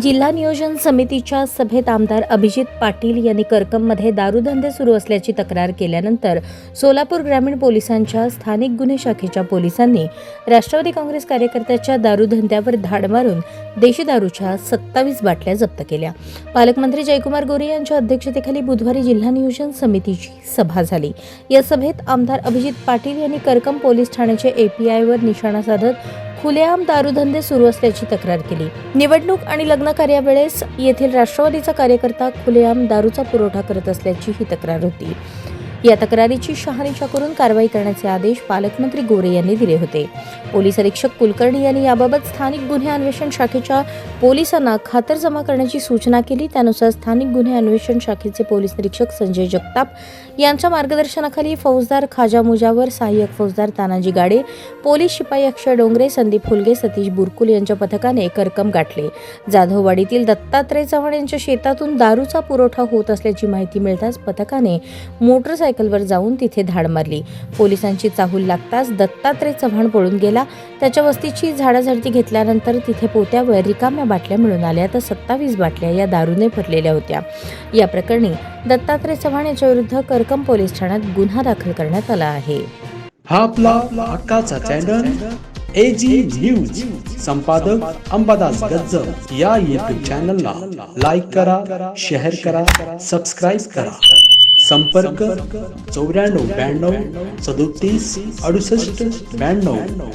जिल्हा नियोजन समितीच्या सभेत आमदार अभिजित पाटील यांनी करकममध्ये दारूधंदे सुरू असल्याची तक्रार केल्यानंतर सोलापूर ग्रामीण पोलिसांच्या स्थानिक गुन्हे शाखेच्या पोलिसांनी राष्ट्रवादी काँग्रेस कार्यकर्त्याच्या दारूधंद्यावर धाड मारून देशी दारूच्या 27 बाटल्या जप्त केल्या। पालकमंत्री जयकुमार गोरे यांच्या अध्यक्षतेखाली बुधवारी जिल्हा नियोजन समितीची सभा झाली। या सभेत आमदार अभिजित पाटील यांनी करकम पोलीस ठाण्याचे एपीआयवर निशाणा साधत खुलेआम दारूधंदे सुरू असल्याची तक्रार केली। निवडणूक आणि लग्न कार्यावेळेस येथील राष्ट्रवादीचा कार्यकर्ता खुलेआम दारूचा पुरवठा करत असल्याची ही तक्रार होती। या तक्रारीची शहानिशा करून कारवाई करण्याचे आदेश पालकमंत्री गोरे यांनी दिले होते। पोलीस अधीक्षक कुलकर्णी यांनी याबाबत स्थानिक गुन्हे अन्वेषण शाखेच्या पोलिसांना खातरजमा करण्याची सूचना केली। त्यानुसार स्थानिक गुन्हे अन्वेषण शाखेचे पोलीस निरीक्षक संजय जगताप यांच्या मार्गदर्शनाखाली फौजदार खाजा मुजावर, सहाय्यक फौजदार तानाजी गाडे, पोलीस शिपाई अक्षय डोंगरे, संदीप फुलगे, सतीश बुरकुल यांच्या पथकाने करकम गाठले। जाधववाडीतील दत्तात्रय चव्हाण यांच्या शेतातून दारूचा पुरवठा होत असल्याची माहिती मिळताच पथकाने मोटरसायकलवर जाऊन तिथे धाड मारली। पोलिसांची चाहूल लागताच दत्तात्रय चव्हाण पळून गेला। त्याच्या वस्तीची झाडाझडती घेतल्यानंतर तिथे पोत्यावर रिकाम्या बाटल्या मिळून आल्या तर 27 बाटल्या या दारूने भरलेल्या होत्या। या प्रकरणी दत्तात्रय चव्हाण यांच्या विरुद्ध करकम पोलीस ठाण्यात गुन्हा दाखल करण्यात आला आहे। हा आपला हक्काचा चॅनल एजी न्यूज संपादक अंबादास गज्जर या यूट्यूब चॅनलला लाईक करा, शेअर करा, सबस्क्राईब करा। संपर्क 94 92 37 68 92।